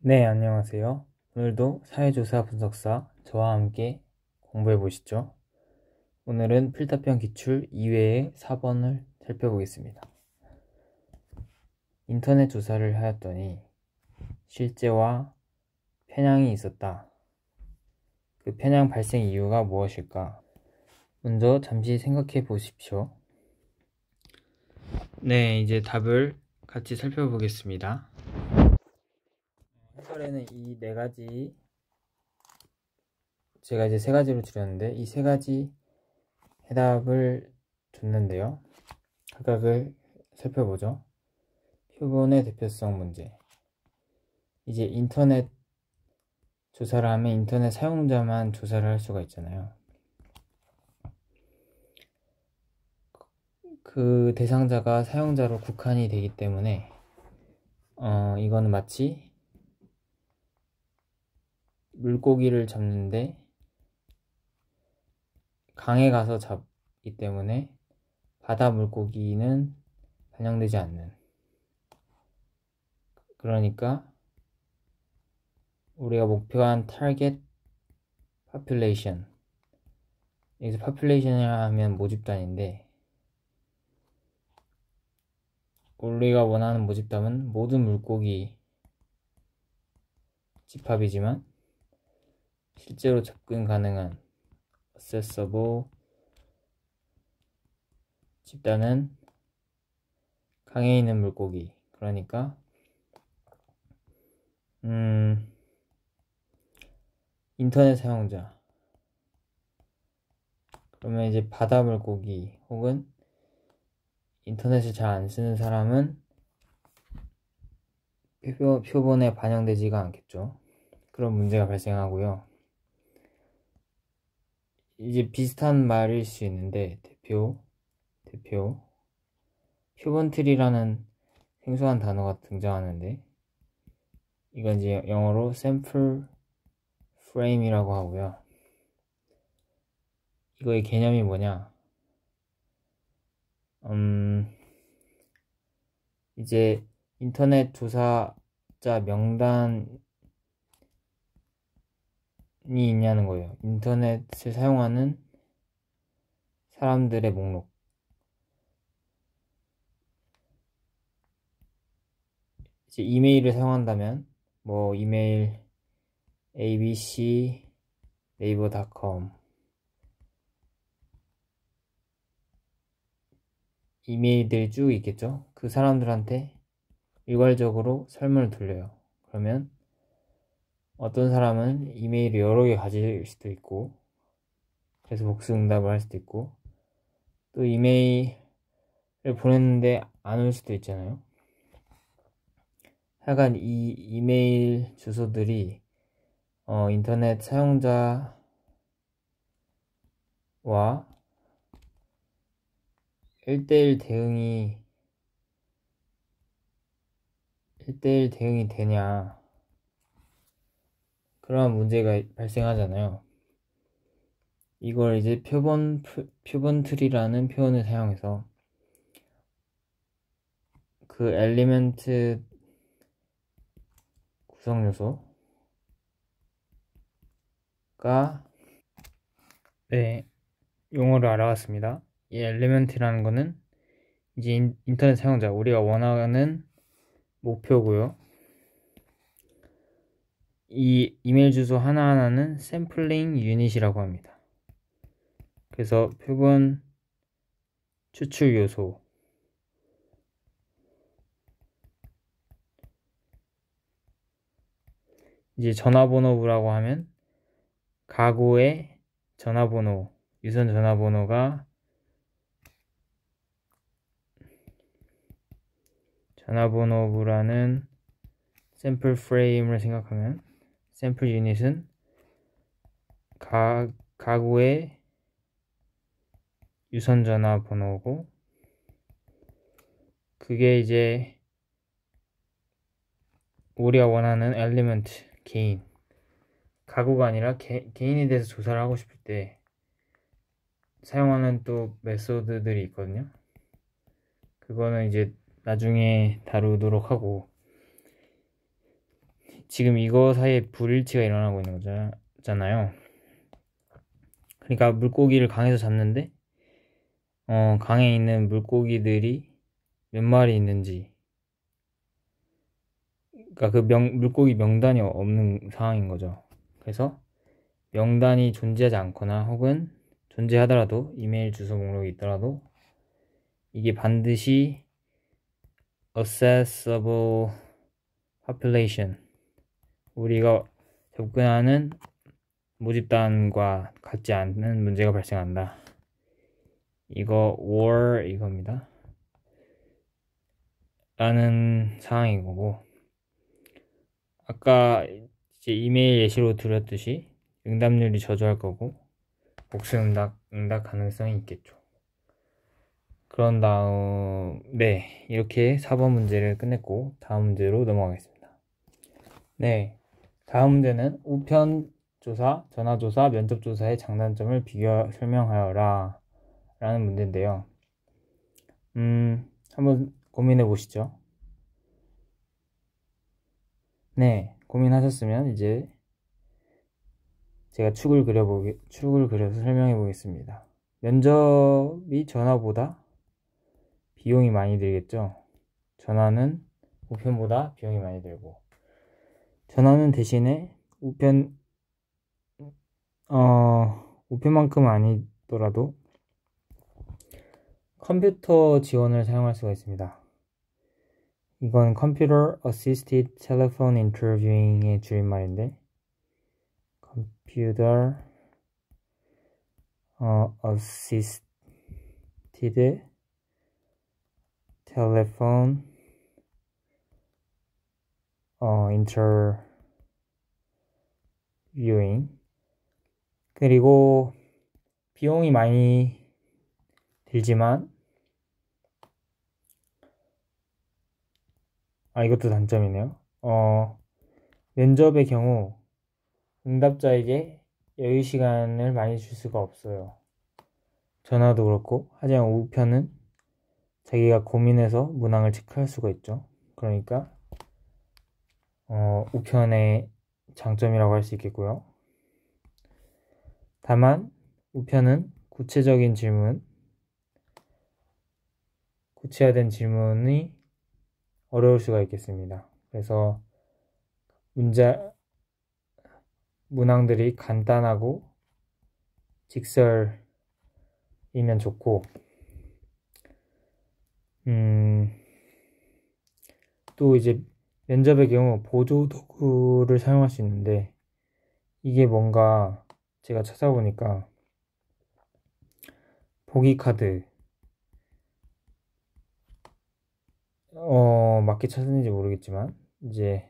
네, 안녕하세요. 오늘도 사회조사 분석사 저와 함께 공부해 보시죠. 오늘은 필답형 기출 2회의 4번을 살펴보겠습니다. 인터넷 조사를 하였더니 실제와 편향이 있었다. 그 편향 발생 이유가 무엇일까? 먼저 잠시 생각해 보십시오. 네, 이제 답을 같이 살펴보겠습니다. 해설에는 이 네 가지, 제가 이제 세 가지로 줄였는데 이 세 가지 해답을 줬는데요. 각각을 살펴보죠. 표본의 대표성 문제. 이제 인터넷 조사를 하면 인터넷 사용자만 조사를 할 수가 있잖아요. 그 대상자가 사용자로 국한이 되기 때문에 이거는 마치 물고기를 잡는데 강에 가서 잡기 때문에 바다 물고기는 반영되지 않는, 그러니까 우리가 목표한 타겟 population, 여기서 population이라 하면 모집단인데 우리가 원하는 모집단은 모든 물고기 집합이지만 실제로 접근 가능한 accessible 집단은 강에 있는 물고기, 그러니까 인터넷 사용자, 그러면 이제 바다 물고기 혹은 인터넷을 잘 안 쓰는 사람은 표본에 반영되지가 않겠죠. 그런 문제가 발생하고요. 이제 비슷한 말일 수 있는데 표본 트리라는 생소한 단어가 등장하는데 이건 이제 영어로 sample frame이라고 하고요. 이거의 개념이 뭐냐? 이제 인터넷 조사자 명단이 있냐는 거예요. 인터넷을 사용하는 사람들의 목록. 이제 이메일을 사용한다면 뭐 이메일 abc 네이버.com 이메일들이 쭉 있겠죠. 그 사람들한테 일괄적으로 설문을 돌려요. 그러면 어떤 사람은 이메일을 여러 개 가질 수도 있고, 그래서 복수응답을 할 수도 있고, 또 이메일을 보냈는데 안 올 수도 있잖아요. 하여간 이 이메일 주소들이 인터넷 사용자와 1대1 대응이 되냐, 그런 문제가 발생하잖아요. 이걸 이제 표본 트리라는 표현을 사용해서 그 엘리멘트 구성 요소가 용어를 알아봤습니다. 이 엘리멘트라는 거는 이제 인터넷 사용자, 우리가 원하는 목표고요. 이 이메일 주소 하나하나는 샘플링 유닛이라고 합니다. 그래서 표본 추출 요소, 이제 전화번호부라고 하면 가구의 전화번호, 유선 전화번호가 전화번호부라는 샘플 프레임을 생각하면 샘플 유닛은 가구의 유선 전화번호고, 그게 이제 우리가 원하는 엘리먼트, 개인, 가구가 아니라 개인에 대해서 조사를 하고 싶을 때 사용하는 또 메소드들이 있거든요. 그거는 이제 나중에 다루도록 하고, 지금 이거 사이에 불일치가 일어나고 있는 거잖아요. 그러니까 물고기를 강에서 잡는데 강에 있는 물고기들이 몇 마리 있는지, 그러니까 그 물고기 명단이 없는 상황인 거죠. 그래서 명단이 존재하지 않거나 혹은 존재하더라도 이메일 주소 목록이 있더라도 이게 반드시 accessible population, 우리가 접근하는 모집단과 같지 않는 문제가 발생한다. 이거 or 이겁니다. 라는 상황인 거고, 아까 이제 이메일 예시로 드렸듯이 응답률이 저조할 거고 복수 응답 가능성이 있겠죠. 그런 다음 이렇게 4번 문제를 끝냈고 다음 문제로 넘어가겠습니다. 다음 문제는 우편 조사, 전화 조사, 면접 조사의 장단점을 비교 설명하여라 라는 문제인데요. 한번 고민해 보시죠. 고민하셨으면 이제 제가 축을 그려서 설명해 보겠습니다. 면접이 전화보다 비용이 많이 들겠죠. 전화는 우편보다 비용이 많이 들고, 전화는 대신에 우편만큼 아니더라도 컴퓨터 지원을 사용할 수가 있습니다. 이건 Computer Assisted Telephone Interviewing의 줄임말인데, Computer Assisted Telephone Interviewing. 그리고 비용이 많이 들지만, 이것도 단점이네요. 면접의 경우 응답자에게 여유 시간을 많이 줄 수가 없어요. 전화도 그렇고. 하지만 우편은 자기가 고민해서 문항을 체크할 수가 있죠. 그러니까 우편의 장점이라고 할 수 있겠고요. 다만 우편은 구체적인 질문, 구체화된 질문이 어려울 수가 있겠습니다. 그래서 문항들이 간단하고 직설이면 좋고, 또 이제 면접의 경우 보조 도구를 사용할 수 있는데, 이게 뭔가 제가 찾아보니까 보기 카드, 맞게 찾았는지 모르겠지만 이제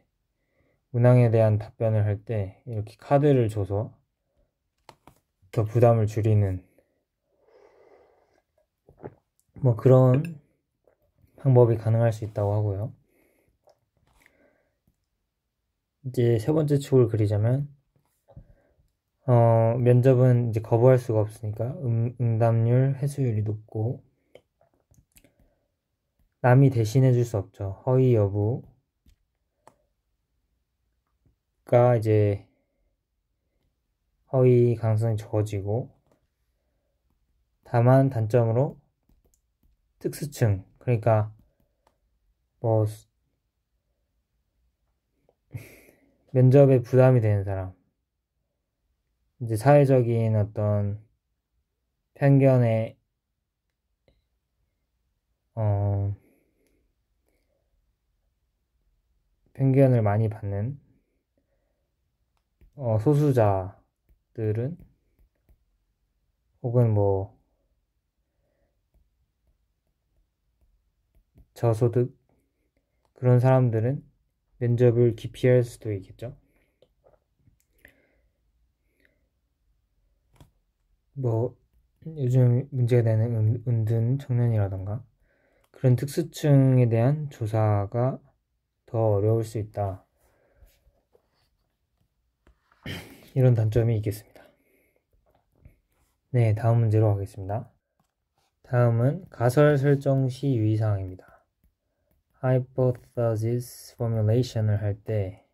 문항에 대한 답변을 할 때 이렇게 카드를 줘서 더 부담을 줄이는 그런 방법이 가능할 수 있다고 하고요. 이제 세 번째 축을 그리자면, 면접은 이제 거부할 수가 없으니까 응답률, 회수율이 높고, 남이 대신해 줄 수 없죠. 허위 여부가 이제 허위 가능성이 적어지고, 다만 단점으로 특수층, 그러니까 면접에 부담이 되는 사람, 이제 사회적인 어떤 편견에 편견을 많이 받는 소수자들은, 혹은 저소득, 그런 사람들은 면접을 기피할 수도 있겠죠. 요즘 문제가 되는 은둔 청년이라던가 그런 특수층에 대한 조사가 더 어려울 수 있다, 이런 단점이 있겠습니다. 다음 문제로 가겠습니다. 다음은 가설 설정 시 유의사항입니다. Hypothesis formulation을 할 때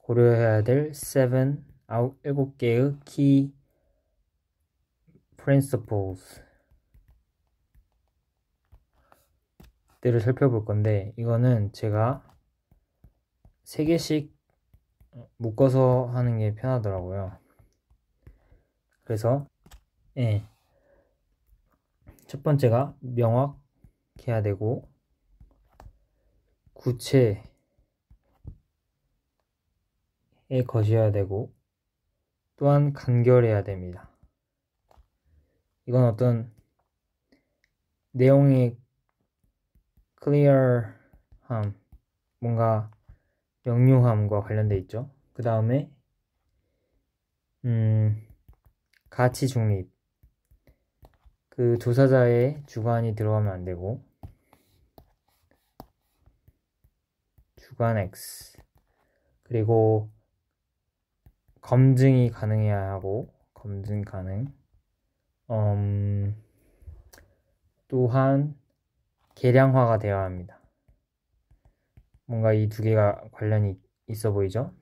고려해야 될 7개의 key principles 들을 살펴볼 건데, 이거는 제가 3개씩 묶어서 하는 게 편하더라고요. 그래서 첫 번째가 명확해야 되고, 구체에 것이어야 되고, 또한 간결해야 됩니다. 이건 어떤 내용의 clear함, 뭔가 명료함과 관련돼 있죠. 그 다음에 가치 중립, 그 조사자의 주관이 들어가면 안 되고, 주관 X, 그리고 검증이 가능해야 하고, 검증 가능. 또한 계량화가 되어야 합니다. 뭔가 이 두 개가 관련이 있어 보이죠?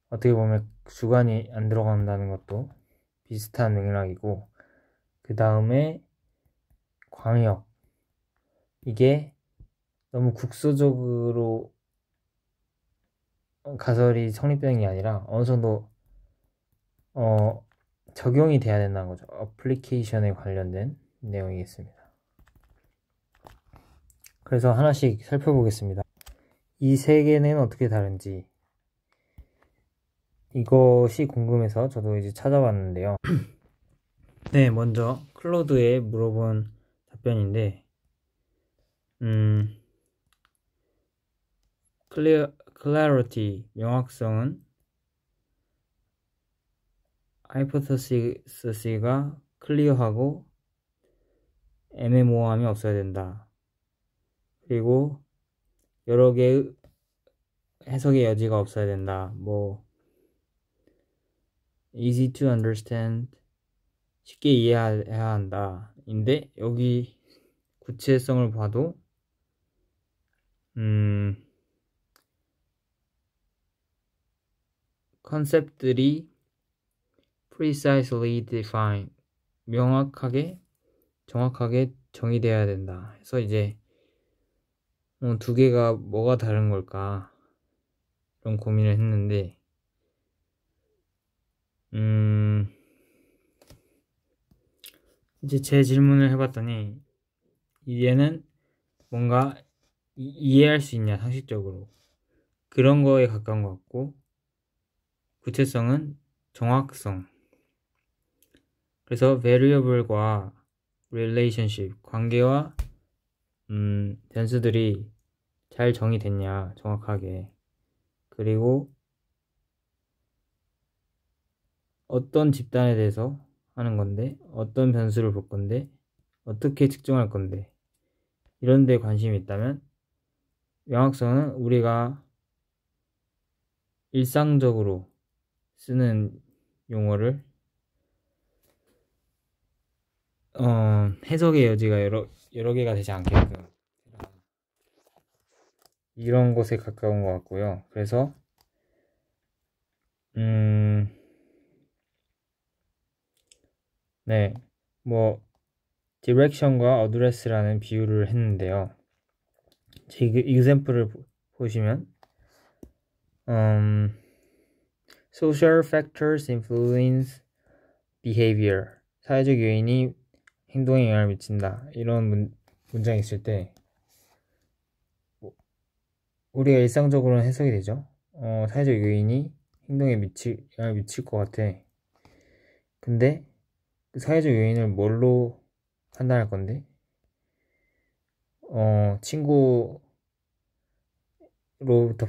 어떻게 보면 주관이 안 들어간다는 것도 비슷한 맥락이고, 그 다음에 광역, 이게 너무 국소적으로 가설이 성립되는 게 아니라 어느 정도 적용이 돼야 된다는 거죠. 어플리케이션에 관련된 내용이겠습니다. 그래서 하나씩 살펴보겠습니다. 이 3개는 어떻게 다른지, 이것이 궁금해서 저도 이제 찾아봤는데요. 네, 먼저 클로드에 물어본 답변인데, clarity, 명확성은 hypothesis가 클리어하고 애매모호함이 없어야 된다. 그리고 여러 개의 해석의 여지가 없어야 된다. easy to understand, 쉽게 이해해야 한다. 인데 여기 구체성을 봐도 컨셉들이 precisely defined, 명확하게 정확하게 정의되어야 된다. 그래서 이제 두 개가 뭐가 다른 걸까 이런 고민을 했는데, 이제 제 질문을 해봤더니, 얘는 뭔가 이해할 수 있냐, 상식적으로 그런 거에 가까운 것 같고, 구체성은 정확성. 그래서 variable과 relationship, 관계와 변수들이 잘 정의됐냐, 정확하게. 그리고 어떤 집단에 대해서 하는 건데, 어떤 변수를 볼 건데, 어떻게 측정할 건데, 이런 데 관심이 있다면, 명확성은 우리가 일상적으로 쓰는 용어를 해석의 여지가 여러 개가 되지 않게끔 이런 것에 가까운 것 같고요. 그래서 네, direction과 address라는 비유를 했는데요. 제 example을 보시면 social factors influence behavior, 사회적 요인이 행동에 영향을 미친다. 이런 문장이 있을 때 우리가 일상적으로는 해석이 되죠. 사회적 요인이 행동에 영향을 미칠 것 같아. 근데 그 사회적 요인을 뭘로 판단할 건데, 친구로부터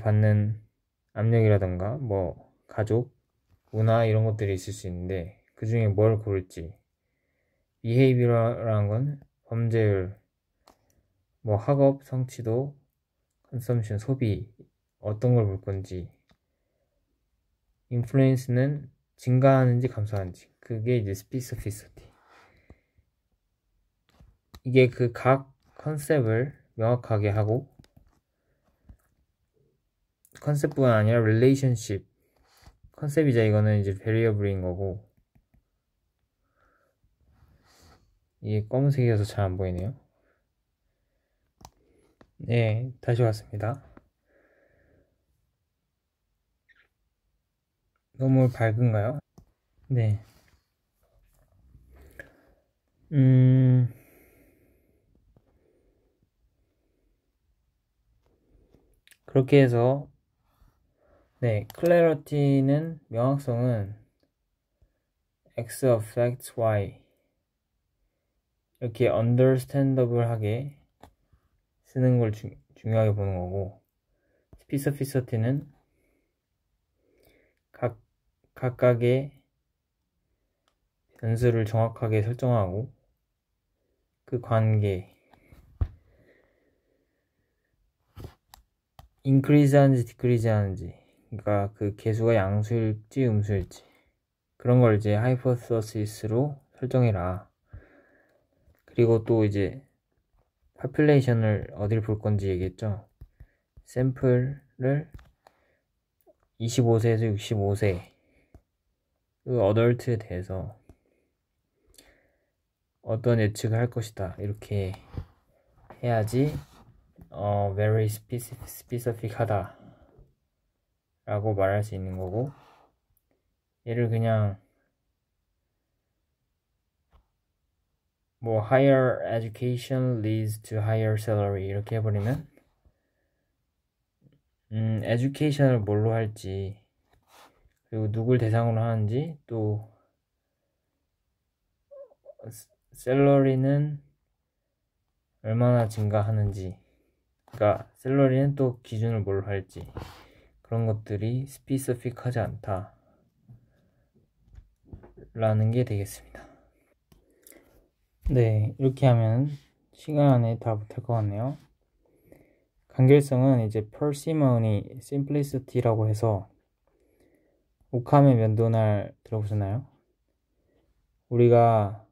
받는 압력이라던가 가족, 문화 이런 것들이 있을 수 있는데, 그 중에 뭘 고를지. behavior라는 건 범죄율, 학업, 성취도, consumption, 소비, 어떤 걸 볼 건지. influence는 증가하는지 감소하는지, 그게 이제 specificity. 이게 그 각 컨셉을 명확하게 하고, 컨셉뿐 아니라 relationship 컨셉이자 이거는 이제 variable인 거고 이게 검은색이어서 잘 안 보이네요. 네, 다시 왔습니다. 너무 밝은가요? 네. 그렇게 해서 네, clarity는 명확성은 X affects Y 이렇게 understandable하게 쓰는 걸 중요하게 보는 거고 specificity는 각각의 변수를 정확하게 설정하고 그 관계 increase 하는지 decrease 하는지 그러니까 그 개수가 양수일지 음수일지 그런 걸 이제 hypothesis로 설정해라. 그리고 또 이제 population을 어딜 볼 건지 얘기했죠. 샘플을 25세에서 65세 그 어덜트에 대해서 어떤 예측을 할 것이다 이렇게 해야지 very specific 하다 라고 말할 수 있는 거고 얘를 그냥 뭐 higher education leads to higher salary 이렇게 해버리면 education을 뭘로 할지 그리고 누굴 대상으로 하는지 또 샐러리는 얼마나 증가하는지 그러니까 샐러리는 또 기준을 뭘로 할지 그런 것들이 스피시픽하지 않다 라는 게 되겠습니다. 네, 이렇게 하면 시간 안에 다 못할 것 같네요. 간결성은 이제 parsimony, simplicity라고 해서 욱함의 면도날 들어보셨나요? 우리가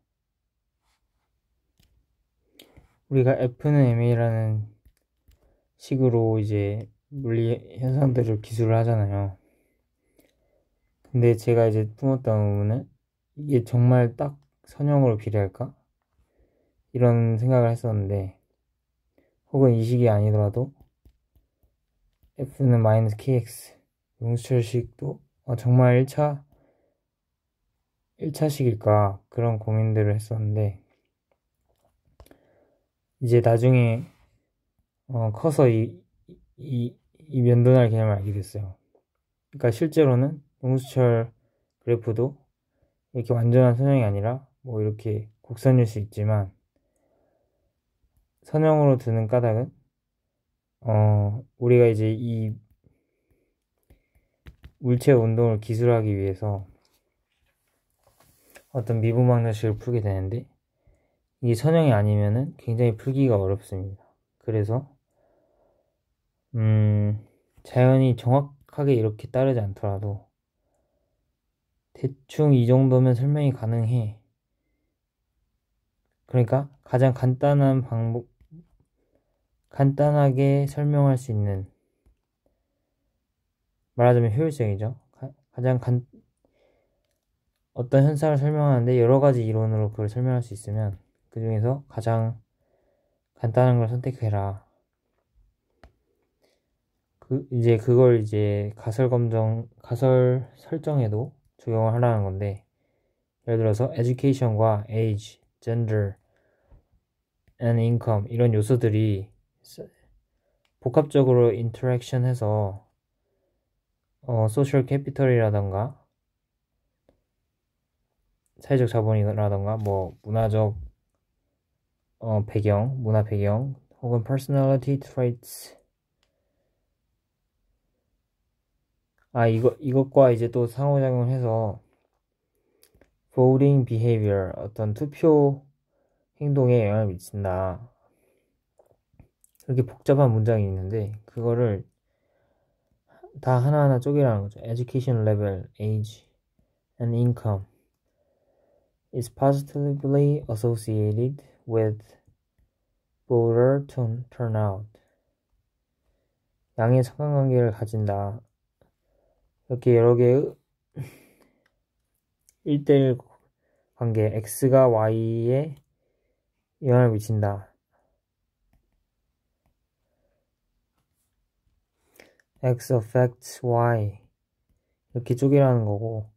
F는 MA라는 식으로 이제 물리 현상들을 기술을 하잖아요. 근데 제가 이제 품었던 의문은 이게 정말 딱 선형으로 비례할까? 이런 생각을 했었는데 혹은 이 식이 아니더라도 F는 마이너스 KX 용수철식도 정말 1차식일까 그런 고민들을 했었는데 이제 나중에 커서 이 면도날 개념을 알게 됐어요. 그러니까 실제로는 용수철 그래프도 이렇게 완전한 선형이 아니라 뭐 이렇게 곡선일 수 있지만 선형으로 두는 까닭은 우리가 이제 이 물체 운동을 기술하기 위해서 어떤 미분방정식을 풀게 되는데 이게 선형이 아니면은 굉장히 풀기가 어렵습니다. 그래서 자연이 정확하게 이렇게 따르지 않더라도 대충 이 정도면 설명이 가능해. 그러니까 가장 간단하게 설명할 수 있는 말하자면 효율적이죠. 어떤 현상을 설명하는데 여러 가지 이론으로 그걸 설명할 수 있으면 그 중에서 가장 간단한 걸 선택해라. 그걸 이제 가설 설정에도 적용을 하라는 건데 예를 들어서 education과 age, gender, and income 이런 요소들이 복합적으로 인터랙션 해서 소셜 캐피털이라던가 사회적 자본이라던가 뭐 문화적 문화 배경 혹은 personality traits 이것과 이제 또 상호작용을 해서 voting behavior 어떤 투표 행동에 영향을 미친다. 이렇게 복잡한 문장이 있는데 그거를 다 하나하나 쪼개라는 거죠. Education level, age, and income is positively associated with voter turnout. 양의 상관관계를 가진다. 이렇게 여러 개의 1대1 관계 x가 y에 영향을 미친다. x affects y 이렇게 쪼개라는 거고,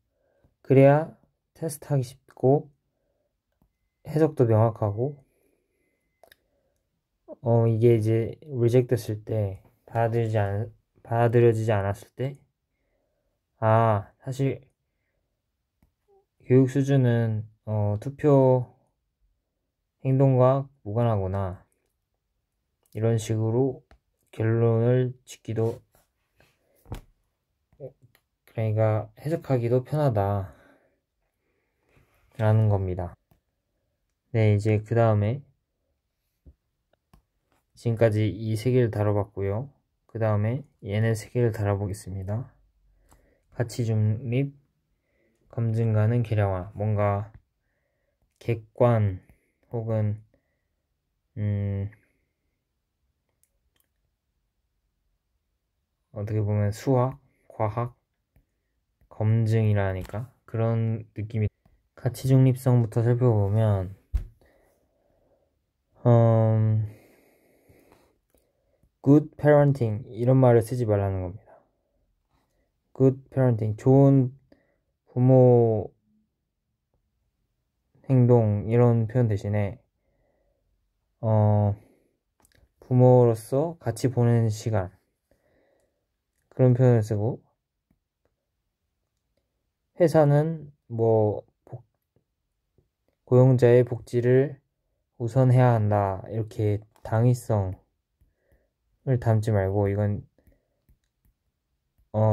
그래야 테스트하기 쉽고 해석도 명확하고, 이게 이제 리젝트 됐을 때 받아들여지지 않았을 때, 사실 교육 수준은 투표 행동과 무관하구나, 이런 식으로 결론을 짓기도, 그러니까 해석하기도 편하다 라는 겁니다. 네, 이제 그 다음에 지금까지 이 세 개를 다뤄봤고요. 그 다음에 얘네 세 개를 다뤄보겠습니다. 가치 중립, 검증 가능, 계량화. 뭔가 객관 혹은 어떻게 보면 수학, 과학, 검증이라니까 그런 느낌이. 가치 중립성부터 살펴보면 good parenting 이런 말을 쓰지 말라는 겁니다. good parenting, 좋은 부모 행동 이런 표현 대신에 부모로서 같이 보내는 시간 그런 표현을 쓰고, 회사는 뭐 고용자의 복지를 우선해야 한다 이렇게 당위성을 담지 말고, 이건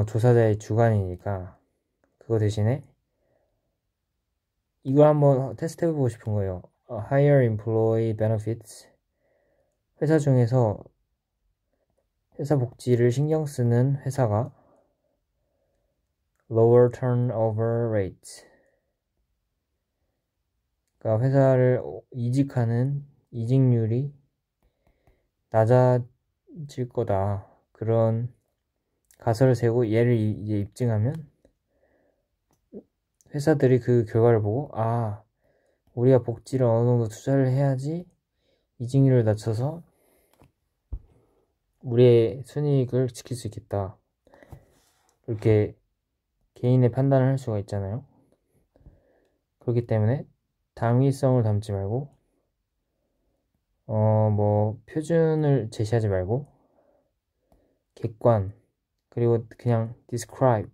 조사자의 주관이니까 그거 대신에 이걸 한번 테스트 해보고 싶은 거예요. Higher Employee Benefits, 회사 중에서 회사 복지를 신경 쓰는 회사가 Lower Turnover Rate, 그러니까 회사를 이직하는 이직률이 낮아질 거다, 그런 가설을 세우고 얘를 이제 입증하면 회사들이 그 결과를 보고 우리가 복지를 어느 정도 투자를 해야지 이직률을 낮춰서 우리의 순이익을 지킬 수 있겠다, 이렇게 개인의 판단을 할 수가 있잖아요. 그렇기 때문에 당위성을 담지 말고 뭐 표준을 제시하지 말고 객관, 그리고 그냥 describe,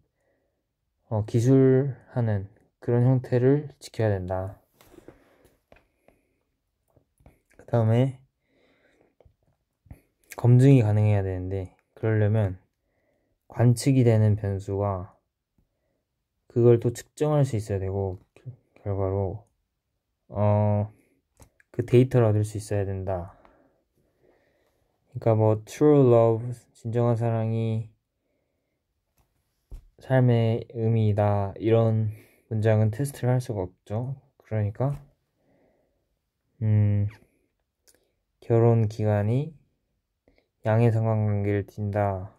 기술하는 그런 형태를 지켜야 된다. 그 다음에 검증이 가능해야 되는데, 그러려면 관측이 되는 변수가 그걸 또 측정할 수 있어야 되고, 결과로 그 데이터를 얻을 수 있어야 된다. 그러니까 뭐 true love, 진정한 사랑이 삶의 의미이다, 이런 문장은 테스트를 할 수가 없죠. 그러니까 결혼 기간이 양의 상관관계를 띈다,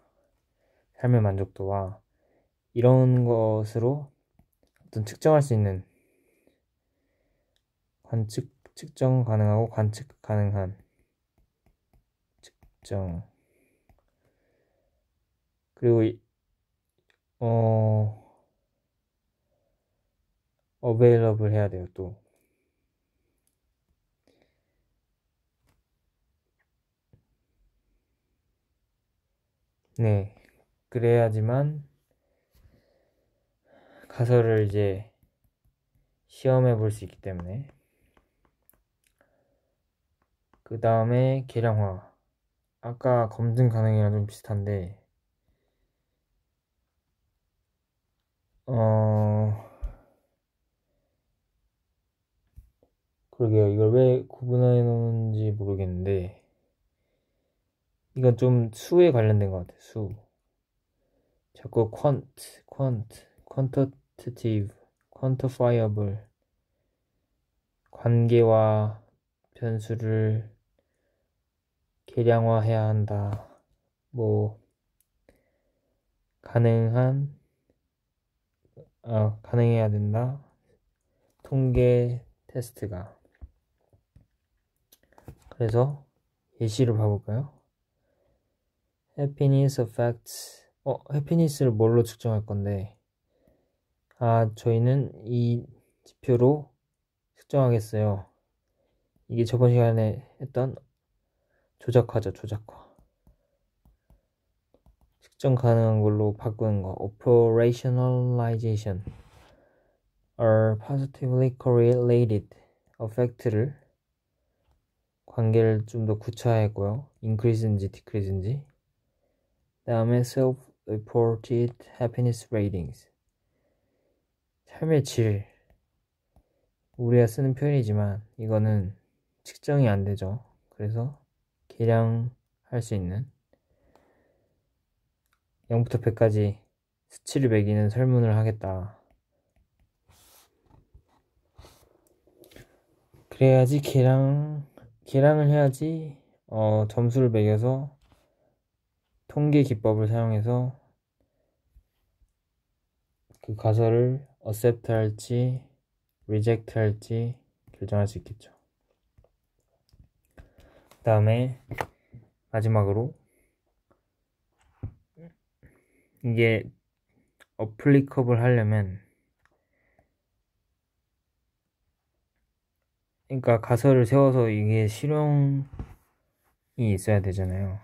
삶의 만족도와, 이런 것으로 어떤 측정할 수 있는, 측정 가능하고 관측 가능한 측정, 그리고 available 해야 돼요. 또 네, 그래야지만 가설을 이제 시험해 볼 수 있기 때문에. 그 다음에 계량화, 아까 검증 가능이랑 좀 비슷한데 그러게요. 이걸 왜 구분해 놓는지 모르겠는데, 이건 좀 수에 관련된 것 같아요. 수. 자꾸 quantitative, quantifiable, 관계와 변수를 계량화해야 한다. 뭐 가능해야 된다. 통계 테스트가. 그래서 예시를 봐볼까요? happiness affects happiness를 뭘로 측정할 건데 저희는 이 지표로 측정하겠어요. 이게 저번 시간에 했던 조작화죠. 조작화. 측정 가능한 걸로 바꾸는 거. operationalization are positively correlated effect를 관계를 좀 더 구체화했고요. increase인지 decrease인지. 다음에 self-reported happiness ratings. 삶의 질. 우리가 쓰는 표현이지만 이거는 측정이 안 되죠. 그래서 계량할 수 있는 0부터 100까지 수치를 매기는 설문을 하겠다. 그래야지 계량을 해야지 점수를 매겨서 통계 기법을 사용해서 그 가설을 accept 할지 reject 할지 결정할 수 있겠죠. 그 다음에 마지막으로 이게 applicable 하려면 그러니까 가설을 세워서 이게 실용이 있어야 되잖아요.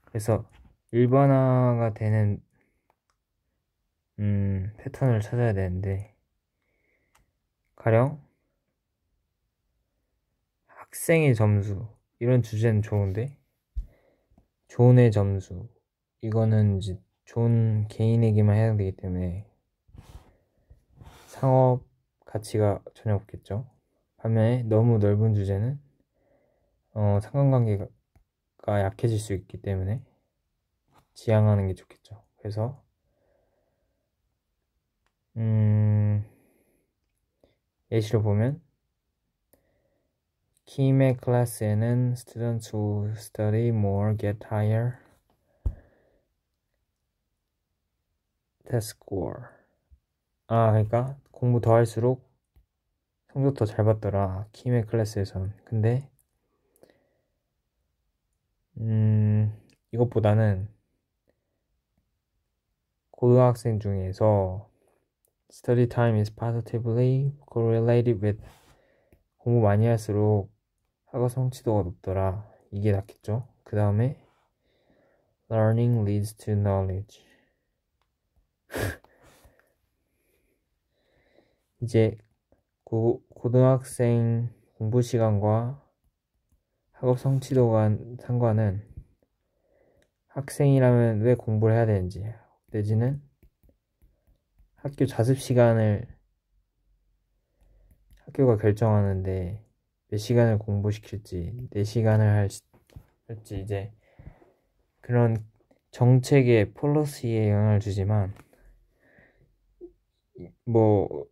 그래서 일반화가 되는 패턴을 찾아야 되는데 가령 학생의 점수 이런 주제는 좋은데 존의 점수 이거는 이제 존 개인에게만 해당되기 때문에 상업 가치가 전혀 없겠죠. 반면에 너무 넓은 주제는 상관관계가 약해질 수 있기 때문에 지향하는 게 좋겠죠. 그래서 예시로 보면 키맥 클래스에는 students who study more get higher test score. 그러니까 공부 더 할수록 성적 더 잘 받더라. 키맥 클래스에선. 근데 이것보다는 고등학생 중에서 study time is positively correlated with 공부 많이 할수록 학업 성취도가 높더라. 이게 낫겠죠. 그 다음에 learning leads to knowledge. 이제 고등학생 공부 시간과 학업 성취도 간 상관은 학생이라면 왜 공부를 해야 되는지 내지는 학교 자습 시간을 학교가 결정하는데 몇 시간을 공부시킬지 4시간을 할지 이제 그런 정책의 폴리시에 영향을 주지만 뭐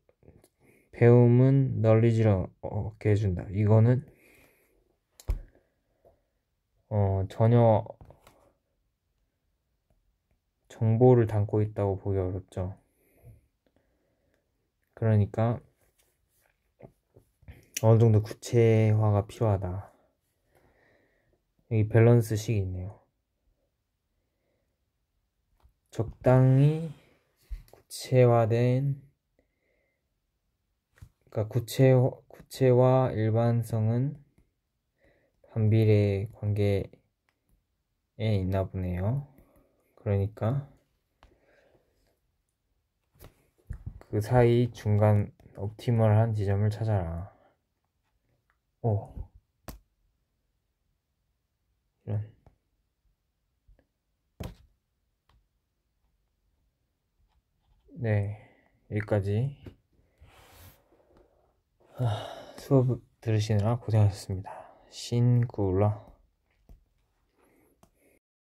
배움은 널리지를 얻게 해준다. 이거는 전혀 정보를 담고 있다고 보기 어렵죠. 그러니까 어느 정도 구체화가 필요하다. 여기 밸런스식이 있네요. 적당히 구체화된 그러니까 구체와 일반성은 반비례 관계에 있나 보네요. 그러니까 그 사이 중간 옵티멀한 지점을 찾아라. 이런. 네, 여기까지 수업 들으시느라 고생하셨습니다. 신구라.